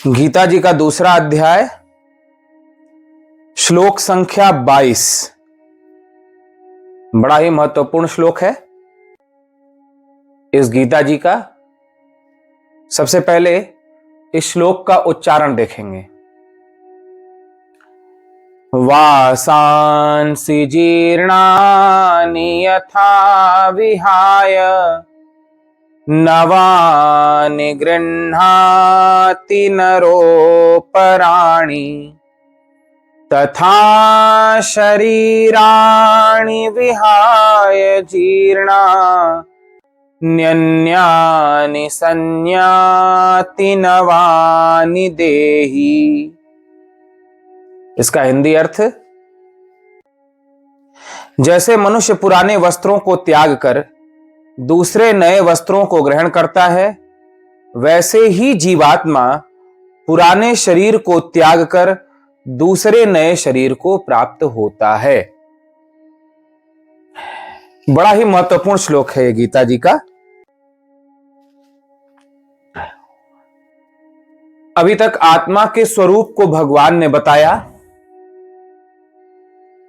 गीता जी का दूसरा अध्याय, श्लोक संख्या 22। बड़ा ही महत्वपूर्ण श्लोक है इस गीता जी का। सबसे पहले इस श्लोक का उच्चारण देखेंगे। वासांसि जीर्णानि यथा विहाय नवानि गृह्णाति नरोपराणि तथा शरीराणि विहाय जीर्णान्यन्यानि संयाति नवानि देहि। इसका हिंदी अर्थ, जैसे मनुष्य पुराने वस्त्रों को त्याग कर दूसरे नए वस्त्रों को ग्रहण करता है, वैसे ही जीवात्मा पुराने शरीर को त्याग कर दूसरे नए शरीर को प्राप्त होता है। बड़ा ही महत्वपूर्ण श्लोक है ये गीता जी का। अभी तक आत्मा के स्वरूप को भगवान ने बताया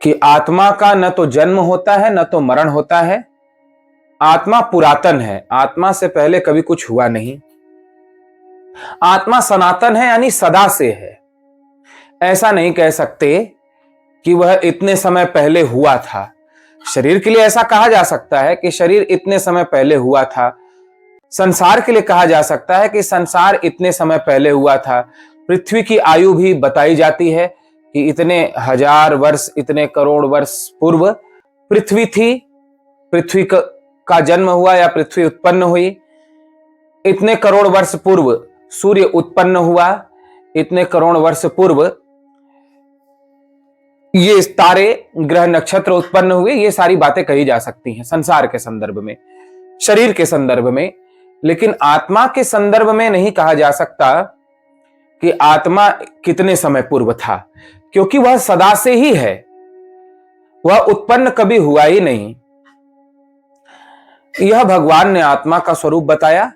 कि आत्मा का न तो जन्म होता है न तो मरण होता है। आत्मा पुरातन है, आत्मा से पहले कभी कुछ हुआ नहीं। आत्मा सनातन है, यानी सदा से है। ऐसा नहीं कह सकते कि वह इतने समय पहले हुआ था। शरीर के लिए ऐसा कहा जा सकता है कि शरीर इतने समय पहले हुआ था। संसार के लिए कहा जा सकता है कि संसार इतने समय पहले हुआ था। पृथ्वी की आयु भी बताई जाती है कि इतने हजार वर्ष, इतने करोड़ वर्ष पूर्व पृथ्वी थी। पृथ्वी का जन्म हुआ या पृथ्वी उत्पन्न हुई। इतने करोड़ वर्ष पूर्व सूर्य उत्पन्न हुआ। इतने करोड़ वर्ष पूर्व ये तारे, ग्रह, नक्षत्र उत्पन्न हुए। ये सारी बातें कही जा सकती हैं संसार के संदर्भ में, शरीर के संदर्भ में। लेकिन आत्मा के संदर्भ में नहीं कहा जा सकता कि आत्मा कितने समय पूर्व था, क्योंकि वह सदा से ही है। वह उत्पन्न कभी हुआ ही नहीं। यह भगवान ने आत्मा का स्वरूप बताया,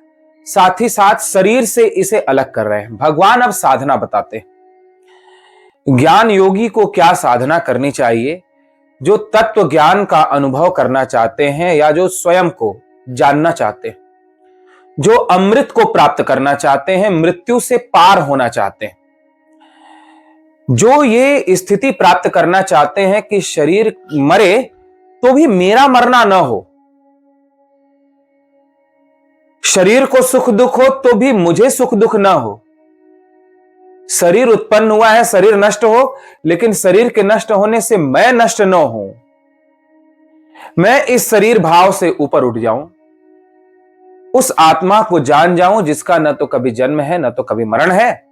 साथ ही साथ शरीर से इसे अलग कर रहे हैं। भगवान अब साधना बताते हैं। ज्ञान योगी को क्या साधना करनी चाहिए? जो तत्व ज्ञान का अनुभव करना चाहते हैं या जो स्वयं को जानना चाहते हैं, जो अमृत को प्राप्त करना चाहते हैं, मृत्यु से पार होना चाहते हैं, जो ये स्थिति प्राप्त करना चाहते हैं कि शरीर मरे तो भी मेरा मरना न हो, शरीर को सुख दुख हो तो भी मुझे सुख दुख ना हो। शरीर उत्पन्न हुआ है, शरीर नष्ट हो, लेकिन शरीर के नष्ट होने से मैं नष्ट न हूं। मैं इस शरीर भाव से ऊपर उठ जाऊं, उस आत्मा को जान जाऊं जिसका न तो कभी जन्म है न तो कभी मरण है,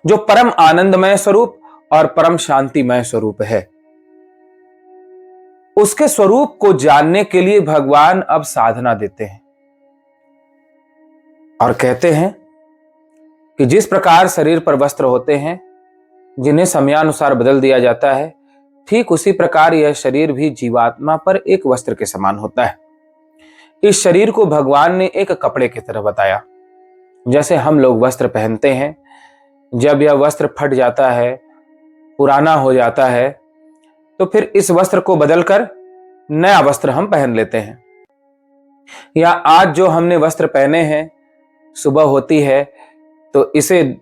जो परम आनंदमय स्वरूप और परम शांतिमय स्वरूप है। उसके स्वरूप को जानने के लिए भगवान अब साधना देते हैं और कहते हैं कि जिस प्रकार शरीर पर वस्त्र होते हैं जिन्हें समयानुसार बदल दिया जाता है, ठीक उसी प्रकार यह शरीर भी जीवात्मा पर एक वस्त्र के समान होता है। इस शरीर को भगवान ने एक कपड़े की तरह बताया। जैसे हम लोग वस्त्र पहनते हैं, जब यह वस्त्र फट जाता है, पुराना हो जाता है, तो फिर इस वस्त्र को बदलकर नया वस्त्र हम पहन लेते हैं। या आज जो हमने वस्त्र पहने हैं, सुबह होती है तो इसे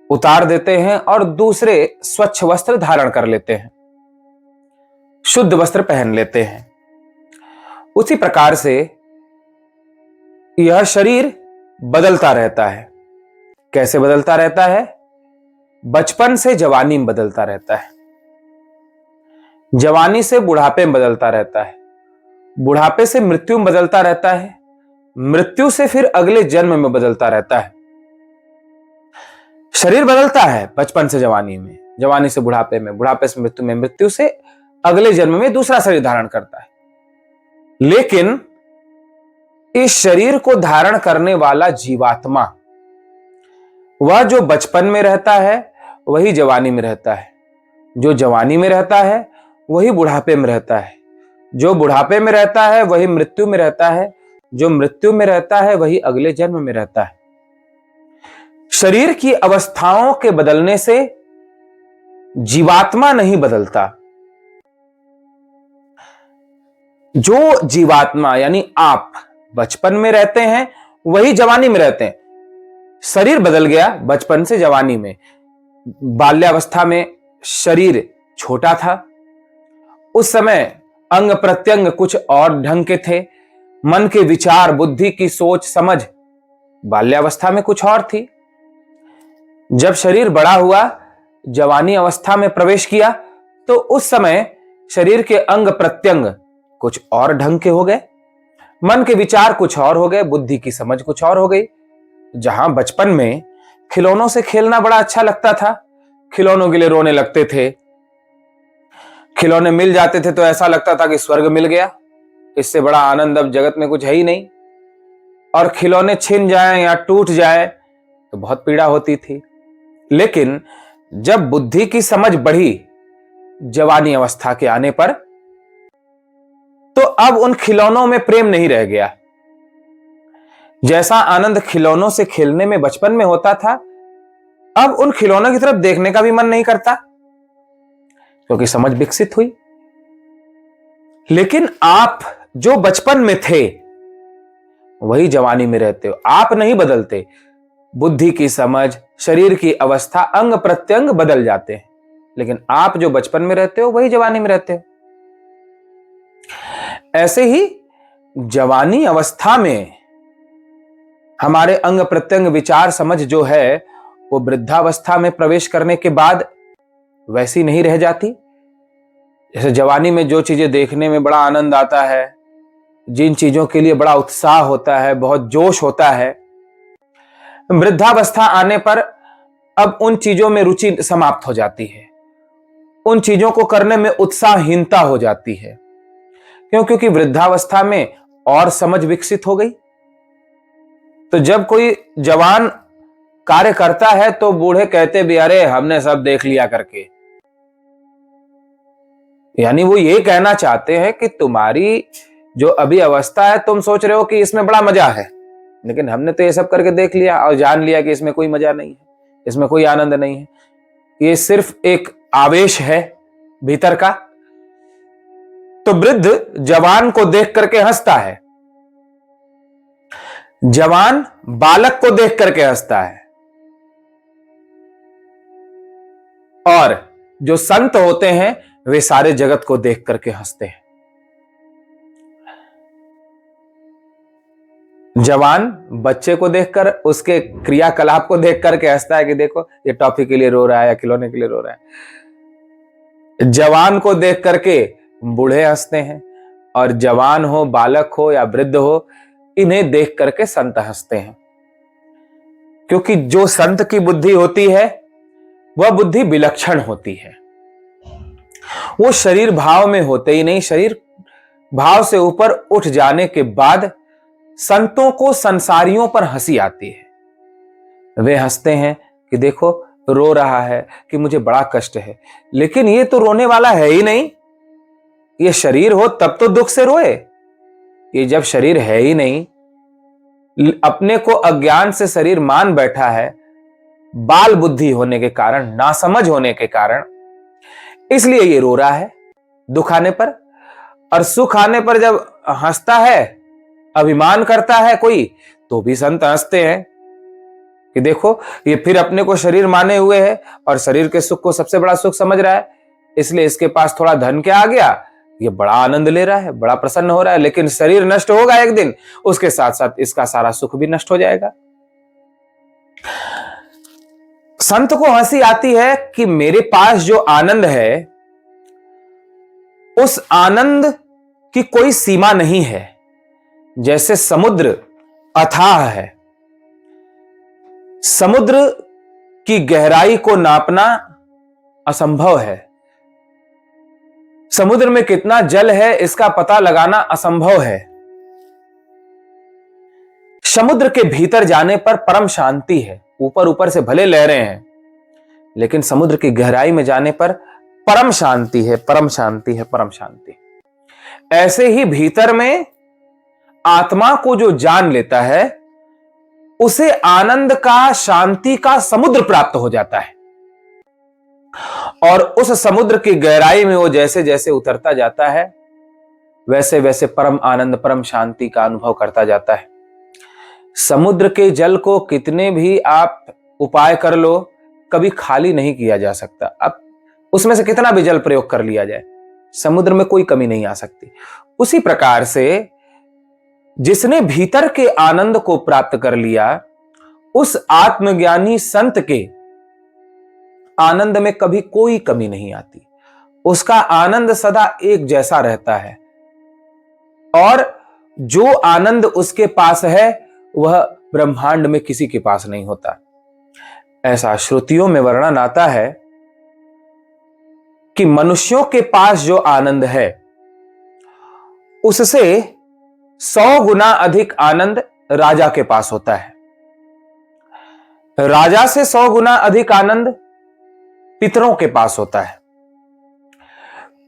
उतार देते हैं और दूसरे स्वच्छ वस्त्र धारण कर लेते हैं, शुद्ध वस्त्र पहन लेते हैं। उसी प्रकार से यह शरीर बदलता रहता है। कैसे बदलता रहता है? बचपन से जवानी में बदलता रहता है, जवानी से बुढ़ापे में बदलता रहता है, बुढ़ापे से मृत्यु में बदलता रहता है, मृत्यु से फिर अगले जन्म में बदलता रहता है। शरीर बदलता है बचपन से जवानी में, जवानी से बुढ़ापे में, बुढ़ापे से मृत्यु में, मृत्यु से अगले जन्म में दूसरा शरीर धारण करता है। लेकिन इस शरीर को धारण करने वाला जीवात्मा, वह जो बचपन में रहता है वही जवानी में रहता है, जो जवानी में रहता है वही बुढ़ापे में रहता है, जो बुढ़ापे में रहता है वही मृत्यु में रहता है, जो मृत्यु में रहता है वही अगले जन्म में रहता है। शरीर की अवस्थाओं के बदलने से जीवात्मा नहीं बदलता। जो जीवात्मा यानी आप बचपन में रहते हैं वही जवानी में रहते हैं। शरीर बदल गया बचपन से जवानी में। बाल्यावस्था में शरीर छोटा था, उस समय अंग प्रत्यंग कुछ और ढंग के थे, मन के विचार बुद्धि की सोच समझ बाल्यावस्था में कुछ और थी। जब शरीर बड़ा हुआ, जवानी अवस्था में प्रवेश किया, तो उस समय शरीर के अंग प्रत्यंग कुछ और ढंग के हो गए, मन के विचार कुछ और हो गए, बुद्धि की समझ कुछ और हो गई। जहां बचपन में खिलौनों से खेलना बड़ा अच्छा लगता था, खिलौनों के लिए रोने लगते थे, खिलौने मिल जाते थे तो ऐसा लगता था कि स्वर्ग मिल गया, इससे बड़ा आनंद अब जगत में कुछ है ही नहीं। और खिलौने छिन जाएं या टूट जाए तो बहुत पीड़ा होती थी। लेकिन जब बुद्धि की समझ बढ़ी जवानी अवस्था के आने पर, तो अब उन खिलौनों में प्रेम नहीं रह गया। जैसा आनंद खिलौनों से खेलने में बचपन में होता था, अब उन खिलौनों की तरफ देखने का भी मन नहीं करता, क्योंकि समझ विकसित हुई। लेकिन आप जो बचपन में थे वही जवानी में रहते हो, आप नहीं बदलते। बुद्धि की समझ, शरीर की अवस्था, अंग प्रत्यंग बदल जाते हैं, लेकिन आप जो बचपन में रहते हो वही जवानी में रहते हो। ऐसे ही जवानी अवस्था में हमारे अंग प्रत्यंग विचार समझ जो है वो वृद्धावस्था में प्रवेश करने के बाद वैसी नहीं रह जाती। जैसे जवानी में जो चीजें देखने में बड़ा आनंद आता है, जिन चीजों के लिए बड़ा उत्साह होता है, बहुत जोश होता है, वृद्धावस्था आने पर अब उन चीजों में रुचि समाप्त हो जाती है, उन चीजों को करने में उत्साहहीनता हो जाती है। क्यों? क्योंकि वृद्धावस्था में और समझ विकसित हो गई। तो जब कोई जवान कार्य करता है तो बूढ़े कहते भी अरे हमने सब देख लिया करके। यानी वो ये कहना चाहते हैं कि तुम्हारी जो अभी अवस्था है, तुम सोच रहे हो कि इसमें बड़ा मजा है, लेकिन हमने तो ये सब करके देख लिया और जान लिया कि इसमें कोई मजा नहीं है, इसमें कोई आनंद नहीं है, ये सिर्फ एक आवेश है भीतर का। तो वृद्ध जवान को देख करके हंसता है, जवान बालक को देख करके हंसता है, और जो संत होते हैं वे सारे जगत को देख करके हंसते हैं। जवान बच्चे को देखकर, उसके क्रियाकलाप को देख करके हंसता है कि देखो ये टॉफी के लिए रो रहा है या खिलौने के लिए रो रहा है। जवान को देख करके बूढ़े हंसते हैं, और जवान हो, बालक हो या वृद्ध हो, इन्हें देख करके संत हंसते हैं। क्योंकि जो संत की बुद्धि होती है वह बुद्धि विलक्षण होती है। वो शरीर भाव में होते ही नहीं, शरीर भाव से ऊपर उठ जाने के बाद संतों को संसारियों पर हंसी आती है। वे हंसते हैं कि देखो रो रहा है, कि मुझे बड़ा कष्ट है, लेकिन ये तो रोने वाला है ही नहीं। ये शरीर हो तब तो दुख से रोए, ये जब शरीर है ही नहीं, अपने को अज्ञान से शरीर मान बैठा है, बाल बुद्धि होने के कारण, नासमझ होने के कारण, इसलिए ये रो रहा है दुख आने पर। और सुख आने पर जब हंसता है, अभिमान करता है कोई, तो भी संत हंसते हैं कि देखो ये फिर अपने को शरीर माने हुए है और शरीर के सुख को सबसे बड़ा सुख समझ रहा है, इसलिए इसके पास थोड़ा धन क्या आ गया, ये बड़ा आनंद ले रहा है, बड़ा प्रसन्न हो रहा है। लेकिन शरीर नष्ट होगा एक दिन, उसके साथ साथ इसका सारा सुख भी नष्ट हो जाएगा। संत को हंसी आती है कि मेरे पास जो आनंद है उस आनंद की कोई सीमा नहीं है। जैसे समुद्र अथाह है, समुद्र की गहराई को नापना असंभव है, समुद्र में कितना जल है इसका पता लगाना असंभव है। समुद्र के भीतर जाने पर परम शांति है, ऊपर ऊपर से भले लहरें हैं, लेकिन समुद्र की गहराई में जाने पर परम शांति है, परम शांति है, परम शांति। ऐसे ही भीतर में आत्मा को जो जान लेता है उसे आनंद का, शांति का समुद्र प्राप्त हो जाता है। और उस समुद्र की गहराई में वो जैसे जैसे उतरता जाता है, वैसे वैसे परम आनंद, परम शांति का अनुभव करता जाता है। समुद्र के जल को कितने भी आप उपाय कर लो, कभी खाली नहीं किया जा सकता। अब उसमें से कितना भी जल प्रयोग कर लिया जाए, समुद्र में कोई कमी नहीं आ सकती। उसी प्रकार से जिसने भीतर के आनंद को प्राप्त कर लिया, उस आत्मज्ञानी संत के आनंद में कभी कोई कमी नहीं आती। उसका आनंद सदा एक जैसा रहता है, और जो आनंद उसके पास है वह ब्रह्मांड में किसी के पास नहीं होता। ऐसा श्रुतियों में वर्णन आता है कि मनुष्यों के पास जो आनंद है, उससे 100 गुना अधिक आनंद राजा के पास होता है। राजा से 100 गुना अधिक आनंद पितरों के पास होता है।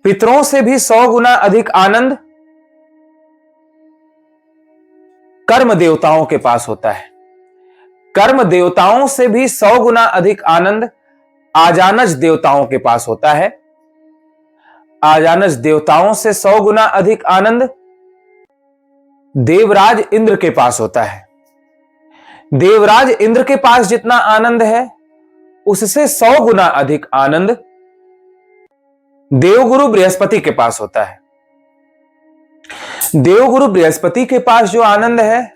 पितरों से भी 100 गुना अधिक आनंद कर्म देवताओं के पास होता है। कर्म देवताओं से भी 100 गुना अधिक आनंद आजानज देवताओं के पास होता है। आजानज देवताओं से 100 गुना अधिक आनंद देवराज इंद्र के पास होता है। देवराज इंद्र के पास जितना आनंद है, उससे 100 गुना अधिक आनंद देवगुरु बृहस्पति के पास होता है। देवगुरु बृहस्पति के पास जो आनंद है,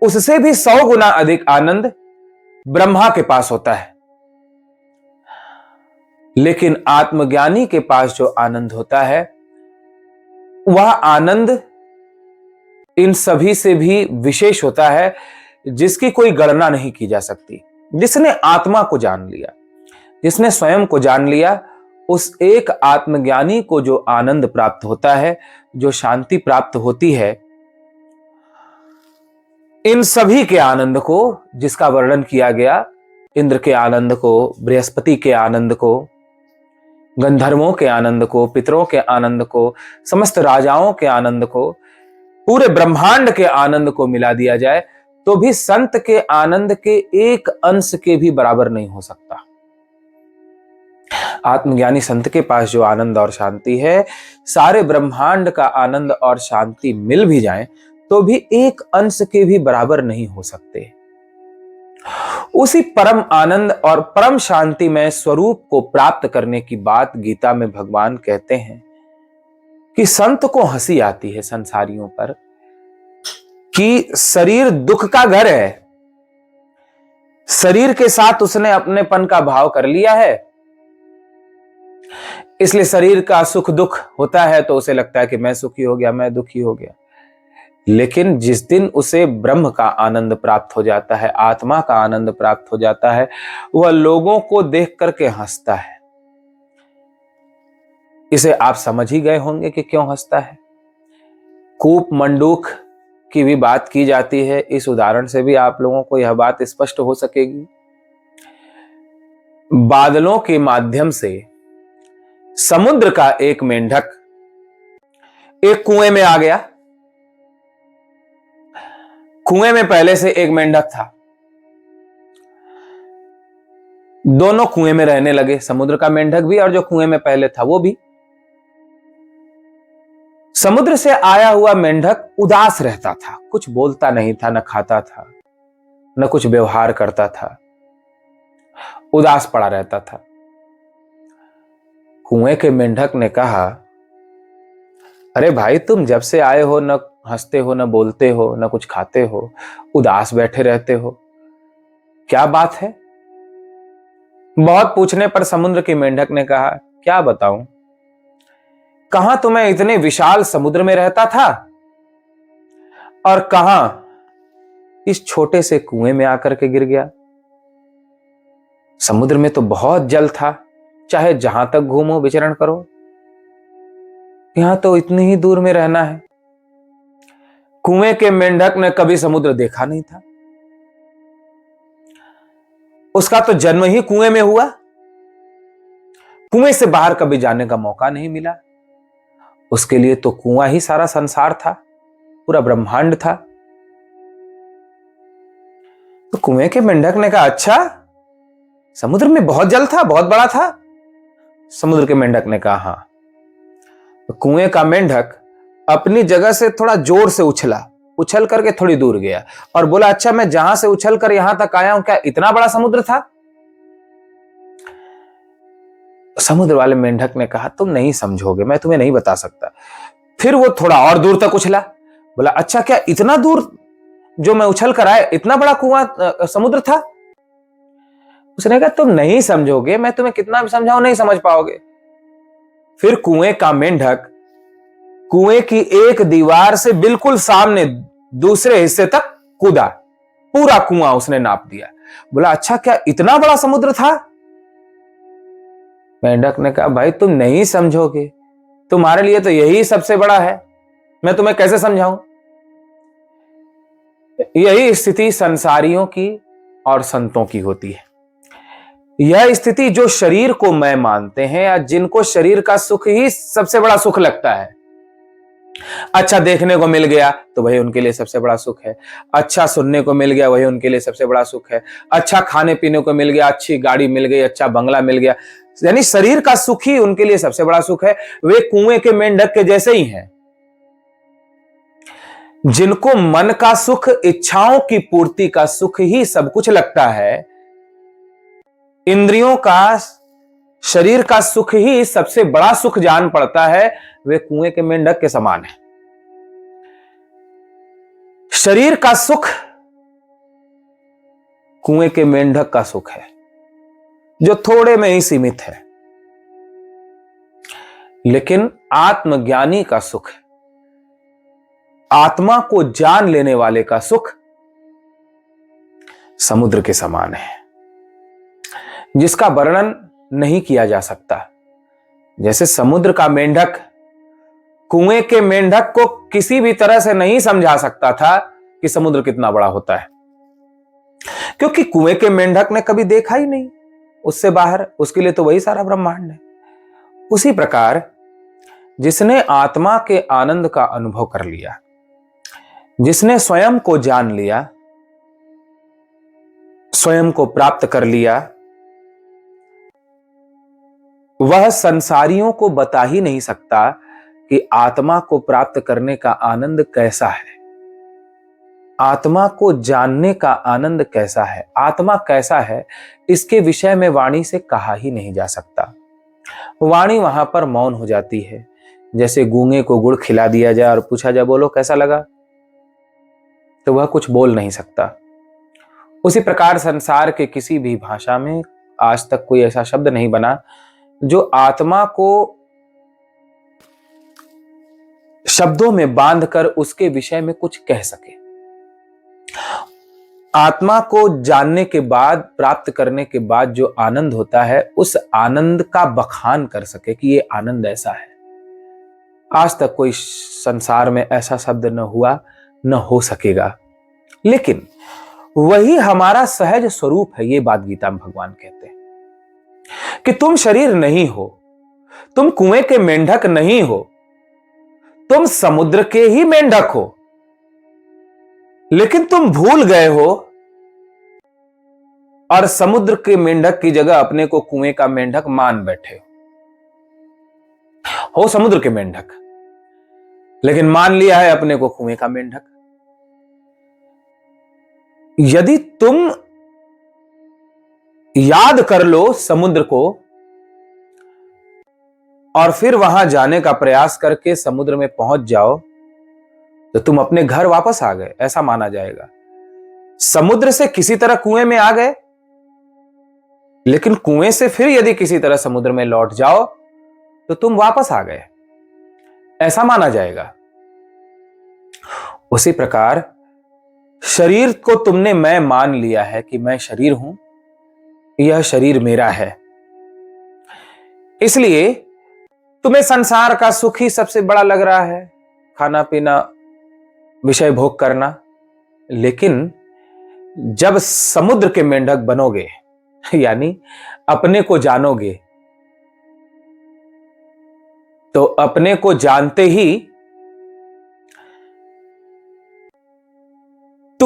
उससे भी 100 गुना अधिक आनंद ब्रह्मा के पास होता है। लेकिन आत्मज्ञानी के पास जो आनंद होता है, वह आनंद इन सभी से भी विशेष होता है, जिसकी कोई गणना नहीं की जा सकती। जिसने आत्मा को जान लिया, जिसने स्वयं को जान लिया, उस एक आत्मज्ञानी को जो आनंद प्राप्त होता है, जो शांति प्राप्त होती है, इन सभी के आनंद को, जिसका वर्णन किया गया, इंद्र के आनंद को, बृहस्पति के आनंद को, गंधर्वों के आनंद को, पितरों के आनंद को, समस्त राजाओं के आनंद को, पूरे ब्रह्मांड के आनंद को मिला दिया जाए तो भी संत के आनंद के एक अंश के भी बराबर नहीं हो सकता। आत्मज्ञानी संत के पास जो आनंद और शांति है, सारे ब्रह्मांड का आनंद और शांति मिल भी जाए तो भी एक अंश के भी बराबर नहीं हो सकते। उसी परम आनंद और परम शांति में स्वरूप को प्राप्त करने की बात गीता में भगवान कहते हैं कि संत को हंसी आती है संसारियों पर कि शरीर दुख का घर है। शरीर के साथ उसने अपनेपन का भाव कर लिया है, इसलिए शरीर का सुख दुख होता है तो उसे लगता है कि मैं सुखी हो गया, मैं दुखी हो गया। लेकिन जिस दिन उसे ब्रह्म का आनंद प्राप्त हो जाता है, आत्मा का आनंद प्राप्त हो जाता है, वह लोगों को देख करके हंसता है। इसे आप समझ ही गए होंगे कि क्यों हंसता है। कूप मंडूक की भी बात की जाती है, इस उदाहरण से भी आप लोगों को यह बात स्पष्ट हो सकेगी। बादलों के माध्यम से समुद्र का एक मेंढक एक कुएं में आ गया। कुएं में पहले से एक मेंढक था। दोनों कुएं में रहने लगे, समुद्र का मेंढक भी और जो कुएं में पहले था वो भी। समुद्र से आया हुआ मेंढक उदास रहता था, कुछ बोलता नहीं था, न खाता था, न कुछ व्यवहार करता था, उदास पड़ा रहता था। कुएं के मेंढक ने कहा, अरे भाई, तुम जब से आए हो न हंसते हो, न बोलते हो, न कुछ खाते हो, उदास बैठे रहते हो, क्या बात है? बहुत पूछने पर समुद्र के मेंढक ने कहा, क्या बताऊं, कहां तो मैं इतने विशाल समुद्र में रहता था और कहां इस छोटे से कुएं में आकर के गिर गया। समुद्र में तो बहुत जल था, चाहे जहां तक घूमो विचरण करो, यहां तो इतनी ही दूर में रहना है। कुएं के मेंढक ने कभी समुद्र देखा नहीं था, उसका तो जन्म ही कुएं में हुआ, कुएं से बाहर कभी जाने का मौका नहीं मिला। उसके लिए तो कुआं ही सारा संसार था, पूरा ब्रह्मांड था। तो कुएं के मेंढक ने कहा, अच्छा, समुद्र में बहुत जल था, बहुत बड़ा था? समुद्र के मेंढक ने कहा, हां। तो कुएं का मेंढक अपनी जगह से थोड़ा जोर से उछला, उछल करके थोड़ी दूर गया और बोला, अच्छा, मैं जहां से उछल कर यहां तक आया हूं, क्या इतना बड़ा समुद्र था? समुद्र वाले मेंढक ने कहा, तुम नहीं समझोगे, मैं तुम्हें नहीं बता सकता। फिर वो थोड़ा और दूर तक उछला, बोला, अच्छा, क्या इतना दूर जो मैं उछल कर आया, इतना बड़ा कुआं समुद्र था? उसने कहा, तुम नहीं समझोगे, मैं तुम्हें कितना भी समझाऊं नहीं समझ पाओगे। फिर कुएं का मेंढक कुएं की एक दीवार से बिल्कुल सामने दूसरे हिस्से तक कूदा, पूरा कुआं उसने नाप दिया। बोला, अच्छा, क्या इतना बड़ा समुद्र था? मेंढक ने कहा, भाई, तुम नहीं समझोगे, तुम्हारे लिए तो यही सबसे बड़ा है, मैं तुम्हें कैसे समझाऊं? यही स्थिति संसारियों की और संतों की होती है। यह स्थिति जो शरीर को मैं मानते हैं या जिनको शरीर का सुख ही सबसे बड़ा सुख लगता है, अच्छा देखने को मिल गया तो वही उनके लिए सबसे बड़ा सुख है, अच्छा सुनने को मिल गया वही उनके लिए सबसे बड़ा सुख है, अच्छा खाने पीने को मिल गया, अच्छी गाड़ी मिल गई, अच्छा बंगला मिल गया, यानी शरीर का सुख ही उनके लिए सबसे बड़ा सुख है। वे कुएं के मेंढक के जैसे ही हैं, जिनको मन का सुख, इच्छाओं की पूर्ति का सुख ही सब कुछ लगता है, इंद्रियों का, शरीर का सुख ही सबसे बड़ा सुख जान पड़ता है, वे कुएं के मेंढक के समान है। शरीर का सुख कुएं के मेंढक का सुख है, जो थोड़े में ही सीमित है, लेकिन आत्मज्ञानी का सुख, आत्मा को जान लेने वाले का सुख समुद्र के समान है, जिसका वर्णन नहीं किया जा सकता। जैसे समुद्र का मेंढक कुएं के मेंढक को किसी भी तरह से नहीं समझा सकता था कि समुद्र कितना बड़ा होता है, क्योंकि कुएं के मेंढक ने कभी देखा ही नहीं उससे बाहर, उसके लिए तो वही सारा ब्रह्मांड है। उसी प्रकार जिसने आत्मा के आनंद का अनुभव कर लिया, जिसने स्वयं को जान लिया, स्वयं को प्राप्त कर लिया, वह संसारियों को बता ही नहीं सकता कि आत्मा को प्राप्त करने का आनंद कैसा है, आत्मा को जानने का आनंद कैसा है, आत्मा कैसा है, इसके विषय में वाणी से कहा ही नहीं जा सकता। वाणी वहां पर मौन हो जाती है, जैसे गूंगे को गुड़ खिला दिया जाए और पूछा जाए, बोलो कैसा लगा, तो वह कुछ बोल नहीं सकता। उसी प्रकार संसार के किसी भी भाषा में आज तक कोई ऐसा शब्द नहीं बना जो आत्मा को शब्दों में बांधकर उसके विषय में कुछ कह सके। आत्मा को जानने के बाद, प्राप्त करने के बाद जो आनंद होता है, उस आनंद का बखान कर सके कि ये आनंद ऐसा है। आज तक कोई संसार में ऐसा शब्द न हुआ, न हो सकेगा। लेकिन वही हमारा सहज स्वरूप है, ये बात गीता में भगवान कहते हैं कि तुम शरीर नहीं हो, तुम कुएं के मेंढक नहीं हो, तुम समुद्र के ही मेंढक हो, लेकिन तुम भूल गए हो और समुद्र के मेंढक की जगह अपने को कुएं का मेंढक मान बैठे हो समुद्र के मेंढक, लेकिन मान लिया है अपने को कुएं का मेंढक। यदि तुम याद कर लो समुद्र को और फिर वहां जाने का प्रयास करके समुद्र में पहुंच जाओ, तो तुम अपने घर वापस आ गए, ऐसा माना जाएगा। समुद्र से किसी तरह कुएं में आ गए, लेकिन कुएं से फिर यदि किसी तरह समुद्र में लौट जाओ तो तुम वापस आ गए, ऐसा माना जाएगा। उसी प्रकार शरीर को तुमने मैं मान लिया है कि मैं शरीर हूं, यह शरीर मेरा है, इसलिए तुम्हें संसार का सुख ही सबसे बड़ा लग रहा है, खाना पीना, विषय भोग करना। लेकिन जब समुद्र के मेंढक बनोगे, यानी अपने को जानोगे, तो अपने को जानते ही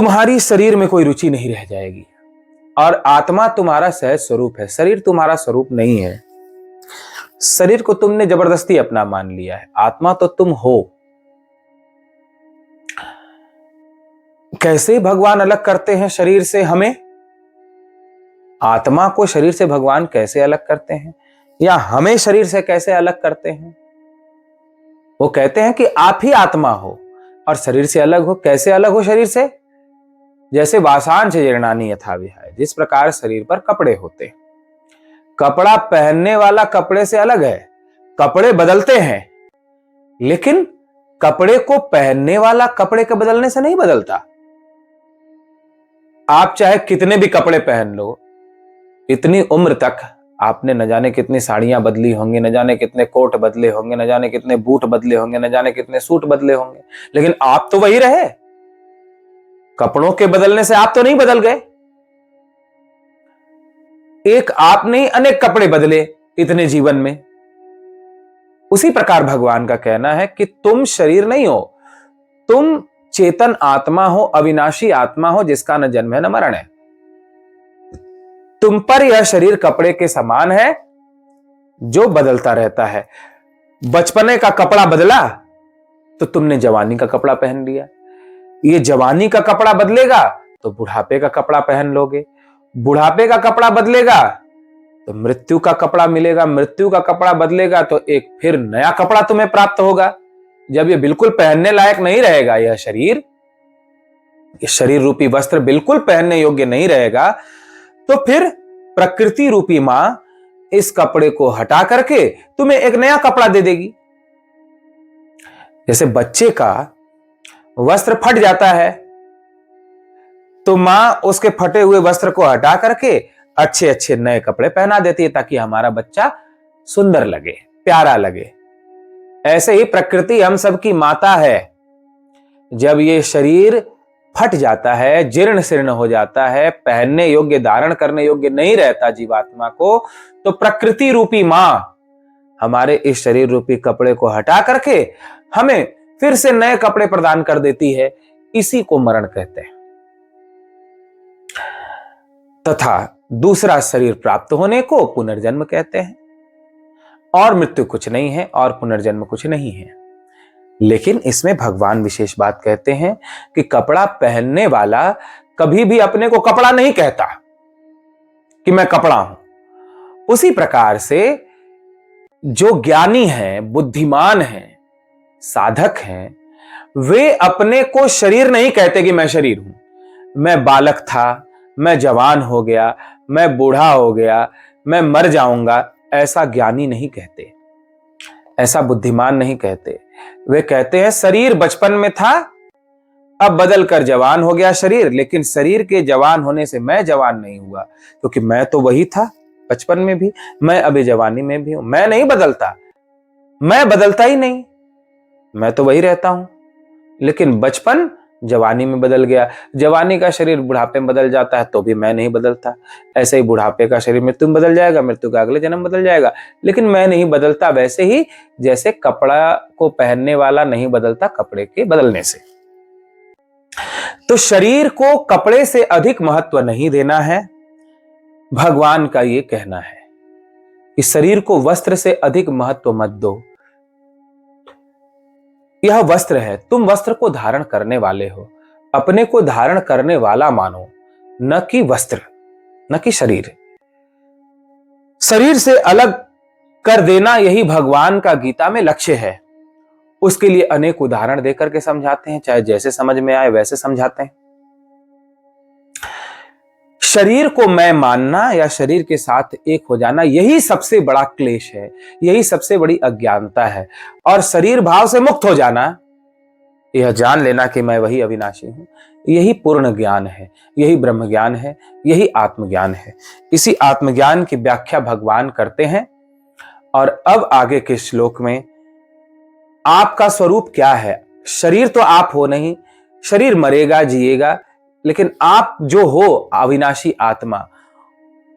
तुम्हारी शरीर में कोई रुचि नहीं रह जाएगी। और आत्मा तुम्हारा सहज स्वरूप है, शरीर तुम्हारा स्वरूप नहीं है। शरीर को तुमने जबरदस्ती अपना मान लिया है, आत्मा तो तुम हो। कैसे भगवान अलग करते हैं शरीर से हमें? आत्मा को शरीर से भगवान कैसे अलग करते हैं, या हमें शरीर से कैसे अलग करते हैं? वो कहते हैं कि आप ही आत्मा हो और शरीर से अलग हो। कैसे अलग हो शरीर से? जैसे वासांश जीर्णानि यथा विहाय, जिस प्रकार शरीर पर कपड़े होते हैं। कपड़ा पहनने वाला कपड़े से अलग है। कपड़े बदलते हैं, लेकिन कपड़े को पहनने वाला कपड़े के बदलने से नहीं बदलता। आप चाहे कितने भी कपड़े पहन लो, इतनी उम्र तक आपने न जाने कितनी साड़ियां बदली होंगी, न जाने कितने कोट बदले होंगे, न जाने कितने बूट बदले होंगे, न जाने कितने सूट बदले होंगे, लेकिन आप तो वही रहे। कपड़ों के बदलने से आप तो नहीं बदल गए। एक आप नहीं, अनेक कपड़े बदले इतने जीवन में। उसी प्रकार भगवान का कहना है कि तुम शरीर नहीं हो, तुम चेतन आत्मा हो, अविनाशी आत्मा हो, जिसका न जन्म है न मरण है। तुम पर यह शरीर कपड़े के समान है जो बदलता रहता है। बचपने का कपड़ा बदला तो तुमने जवानी का कपड़ा पहन लिया। ये जवानी का कपड़ा बदलेगा तो बुढ़ापे का कपड़ा पहन लोगे। बुढ़ापे का कपड़ा बदलेगा तो मृत्यु का कपड़ा मिलेगा। मृत्यु का कपड़ा बदलेगा तो एक फिर नया कपड़ा तुम्हें प्राप्त होगा। जब ये बिल्कुल पहनने लायक नहीं रहेगा, यह शरीर रूपी वस्त्र बिल्कुल पहनने योग्य नहीं रहेगा, तो फिर प्रकृति रूपी मां इस कपड़े को हटा करके तुम्हें एक नया कपड़ा दे देगी। जैसे बच्चे का वस्त्र फट जाता है तो मां उसके फटे हुए वस्त्र को हटा करके अच्छे अच्छे नए कपड़े पहना देती है, ताकि हमारा बच्चा सुंदर लगे, प्यारा लगे। ऐसे ही प्रकृति हम सबकी माता है। जब ये शरीर फट जाता है, जीर्ण शीर्ण हो जाता है, पहनने योग्य, धारण करने योग्य नहीं रहता जीवात्मा को, तो प्रकृति रूपी मां हमारे इस शरीर रूपी कपड़े को हटा करके हमें फिर से नए कपड़े प्रदान कर देती है। इसी को मरण कहते हैं। तथा दूसरा शरीर प्राप्त होने को पुनर्जन्म कहते हैं। और मृत्यु कुछ नहीं है और पुनर्जन्म कुछ नहीं है। लेकिन इसमें भगवान विशेष बात कहते हैं कि कपड़ा पहनने वाला कभी भी अपने को कपड़ा नहीं कहता कि मैं कपड़ा हूं। उसी प्रकार से जो ज्ञानी हैं, बुद्धिमान हैं, साधक हैं, वे अपने को शरीर नहीं कहते कि मैं शरीर हूं। मैं बालक था, मैं जवान हो गया, मैं बूढ़ा हो गया, मैं मर जाऊंगा, ऐसा ज्ञानी नहीं कहते, ऐसा बुद्धिमान नहीं कहते। वे कहते हैं शरीर बचपन में था, अब बदल कर जवान हो गया शरीर, लेकिन शरीर के जवान होने से मैं जवान नहीं हुआ, क्योंकि मैं तो वही था बचपन में भी, मैं अभी जवानी में भी हूं। मैं नहीं बदलता, मैं बदलता ही नहीं, मैं तो वही रहता हूं। लेकिन बचपन जवानी में बदल गया, जवानी का शरीर बुढ़ापे में बदल जाता है, तो भी मैं नहीं बदलता। ऐसे ही बुढ़ापे का शरीर मृत्यु में बदल जाएगा, मृत्यु का अगले जन्म बदल जाएगा, लेकिन मैं नहीं बदलता। वैसे ही जैसे कपड़ा को पहनने वाला नहीं बदलता कपड़े के बदलने से। तो शरीर को कपड़े से अधिक महत्व नहीं देना है। भगवान का ये कहना है कि शरीर को वस्त्र से अधिक महत्व मत दो। यह वस्त्र है, तुम वस्त्र को धारण करने वाले हो, अपने को धारण करने वाला मानो, न कि वस्त्र, न कि शरीर। शरीर से अलग कर देना यही भगवान का गीता में लक्ष्य है। उसके लिए अनेक उदाहरण देकर के समझाते हैं, चाहे जैसे समझ में आए वैसे समझाते हैं। शरीर को मैं मानना या शरीर के साथ एक हो जाना, यही सबसे बड़ा क्लेश है, यही सबसे बड़ी अज्ञानता है। और शरीर भाव से मुक्त हो जाना, यह जान लेना कि मैं वही अविनाशी हूं, यही पूर्ण ज्ञान है, यही ब्रह्म ज्ञान है, यही आत्मज्ञान है। इसी आत्मज्ञान की व्याख्या भगवान करते हैं। और अब आगे के श्लोक में आपका स्वरूप क्या है? शरीर तो आप हो नहीं, शरीर मरेगा, जिएगा, लेकिन आप जो हो अविनाशी आत्मा,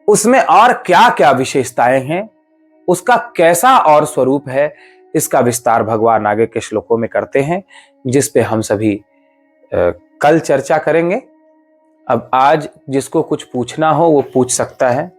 उसमें और क्या क्या विशेषताएं हैं, उसका कैसा और स्वरूप है, इसका विस्तार भगवान आगे के श्लोकों में करते हैं, जिस पे हम सभी कल चर्चा करेंगे। अब आज जिसको कुछ पूछना हो वो पूछ सकता है।